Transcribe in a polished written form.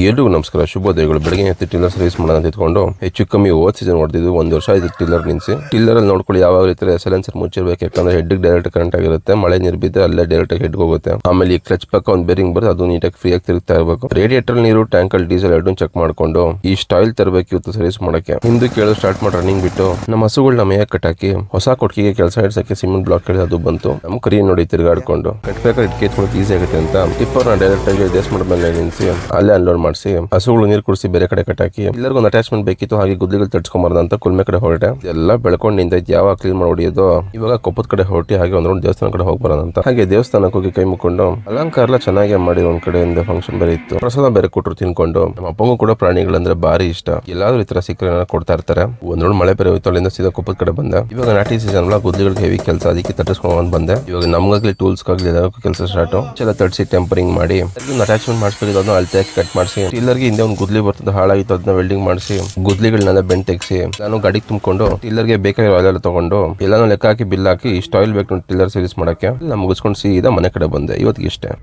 ಎಲ್ರಿಗೂ ನಮಸ್ಕಾರ, ಶುಭೋದಯಗಳು. ಬೆಳಗ್ಗೆ ಎತ್ತಿ ಟಿಲ್ಲರ್ ಸರ್ವಿಸ್ ಮಾಡೋಣ ಅಂತ ಇಟ್ಕೊಂಡು ಹೆಚ್ಚು ಕಮ್ಮಿ ಓದ್ ಸೀಸನ್ ಹೊಡೆದಿದ್ದು 1 ವರ್ಷ ಆಯ್ತು ಟಿಲ್ಲರ್ ನಿಲ್ಸಿ. ಟಿಲ್ಲರ್ ಅಲ್ಲಿ ನೋಡ್ಕೊಳ್ಳಿ ಯಾವ ರೀತಿ ಸೈಲೆನ್ಸರ್ ಮುಚ್ಚಿರ್ಬೇಕು, ಯಾಕಂದ್ರೆ ಹೆಡ್ ಡೈರೆಕ್ಟ್ ಕರೆಂಟ್ ಆಗಿರುತ್ತೆ. ಮಳೆ ನೀರು ಬಿದ್ದರೆ ಅಲ್ಲೇ ಡೈರೆಕ್ಟ್ ಹೆಡ್ ಹೋಗುತ್ತೆ. ಆಮೇಲೆ ಈ ಕ್ಲಚ್ ಪಕ್ಕ ಒಂದು ಬೇರಿಂಗ್ ಬರುತ್ತೆ, ಅದು ನೀಟಾಗಿ ಫ್ರೀ ಆಗಿ ತಿರುಗ್ತಾ ಇರಬೇಕು. ರೇಡಿಯೇಟರ್ ನೀರು, ಟ್ಯಾಂಕ್ ಅಲ್ಲಿ ಡೀಸೆಲ್ ಎರಡು ಚೆಕ್ ಮಾಡ್ಕೊಂಡು ಈ ಸ್ಟೈಲ್ ತರಬೇಕು ಇವತ್ತು ಸರ್ವಿಸ್ ಮಾಡಕ್ಕೆ. ಹಿಂದೆ ಕೇಳೋ ಸ್ಟಾರ್ಟ್ ಮಾಡಿ ರನ್ನಿಂಗ್ ಬಿಟ್ಟು ನಮ್ಮ ಹಸುಗಳನ್ನ ಮೇಯಕ್ಕೆ ಕಟ್ಟಾಕಿ ಹೊಸ ಕೊಟ್ಟಿಗೆ ಕೆಲಸ ಹಿಡ್ಸಕ್ಕೆ ಸಿಮೆಂಟ್ ಬ್ಲಾಕ್ ಕೇಳಿ ಅದು ಬಂತು. ನಮ್ ಕರಿ ನೋಡಿ ತಿರುಗಾಡ್ಕೊಂಡು ಕಟ್ಬೇಕಾದ್ರೆ ಇಟ್ಕೆ ಈಸಿ ಆಗುತ್ತೆ ಅಂತ ಟಿಪ್ಪರ್ನ ಡೈರೆಕ್ಟ್ ಆಗಿ ದೇಶ ಮೇಲೆ ನಿಲ್ಸಿ ಅಲ್ಲೇ ಅನ್ಲೋಡ್ ಮಾಡಿಸಿ ಹಸುಗಳು ನೀರು ಕುಡಿಸಿ ಬೇರೆ ಕಡೆ ಕಟ್ಟಾಕಿ ಎಲ್ಲರಿಗೂ ಒಂದು ಅಟ್ಯಾಚ್ಮೆಂಟ್ ಬೇಕಿತ್ತು. ಹಾಗೆ ಗುದ್ಲಿಗಳು ತಡ್ಸ್ಕೊಂಬಾರ್ದು ಅಂತ ಕುಲ್ಮೆ ಕಡೆ ಹೊರಟೆ. ಎಲ್ಲ ಬೆಳ್ಕೊಂಡು ನಿಂತೈತಿ, ಯಾವ ಕ್ಲೀನ್ ಮಾಡಿ ಹೊಡಿಯೋದು. ಇವಾಗ ಕೊಪ್ಪದ ಕಡೆ ಹೊರಟಿ ಹಾಗೆ ಒಂದ್ ರೌಂಡ್ ದೇವಸ್ಥಾನ ಕಡೆ ಹೋಗ್ಬಾರ ಅಂತ ಹಾಗೆ ದೇವಸ್ಥಾನಕ್ಕೆ ಹೋಗಿ ಕೈ ಮುಕ್ಕೊಂಡು ಅಲಂಕಾರ ಎಲ್ಲ ಚೆನ್ನಾಗಿ ಮಾಡಿ ಒಂದ್ ಕಡೆಯಿಂದ ಫಂಕ್ಷನ್ ಬೇರೆ ಇತ್ತು. ಪ್ರಸಾದ ಬೇರೆ ಕೊಟ್ಟರು ತಿನ್ಕೊಂಡು. ನಮ್ಮ ಅಪ್ಪಂಗೂ ಕೂಡ ಪ್ರಾಣಿಗಳಂದ್ರೆ ಬಾರಿ ಇಷ್ಟ. ಎಲ್ಲಾದ್ರೂ ಈ ತರ ಸಿಕ್ಕರೆ ಕೊಡ್ತಾ ಇರ್ತಾರೆ. ಒಂದ್ ರೌಂಡ್ ಮಳೆ ಬೇರೆ ಹೋಯ್ತು, ಅಲ್ಲಿಂದ ಸೀದಾ ಕೊಪ್ಪದ ಕಡೆ ಬಂದೆ. ಇವಾಗ ನಾಟಿ ಸೀಸನ್ ಅಲ್ಲ, ಗುದ್ಲಿಗಳಿಗೆ ಹೆವಿ ಕೆಲಸ, ಅದಕ್ಕೆ ತಟ್ಟಿಸ್ಕೊಂಡ್ ಬಂದೆ. ಇವಾಗ ನಮ್ಗಾಗ್ಲಿ ಟೂಲ್ಸ್ ಆಗ್ಲಿ ಎಲ್ಲರಿಗೂ ಕೆಲಸ ಸ್ಟಾರ್ಟ್. ಚೆಲ್ಲ ತಡಿಸಿ ಟೆಂಪರಿಂಗ್ ಮಾಡಿ ಅಟ್ಯಾಚ್ಮೆಂಟ್ ಮಾಡಿಸ್ಬೇಕು. ಅದನ್ನ ಅಳತೆ ಹಾಕಿ ಕಟ್ ಮಾಡಿಸಿ ಟಿಲ್ಲರ್ಗೆ ಹಿಂದೆ ಒಂದು ಗುದ್ಲಿ ಬರ್ತದೆ ಹಾಳಾಗಿತ್ತು, ಅದನ್ನ ವೆಲ್ಡಿಂಗ್ ಮಾಡಿಸಿ ಗುದ್ಲಿಗಳನ್ನೆಲ್ಲ ಬೆಂಡ್ ತೆಗಿಸಿ ನಾನು ಗಾಡಿಗೆ ತುಂಬಿಕೊಂಡು ಟಿಲ್ಲರ್ಗೆ ಬೇಕಾಗಿರೋ ಆಯಿಲ್ ಎಲ್ಲ ತಗೊಂಡು ಎಲ್ಲಾನು ಲೆಕ್ಕ ಹಾಕಿ ಬಿಲ್ ಹಾಕಿ ಇಷ್ಟು ಆಯಿಲ್ ಬೇಕು ಟಿಲ್ಲರ್ ಸರ್ವಿಸ್ ಮಾಡಕ್ಕೆ. ಮುಗಿಸ್ಕೊಂಡು ಸೀದಾ ಮನೆ ಕಡೆ ಬಂದೆ. ಇವತ್ತಿಗೆ ಇಷ್ಟೇ.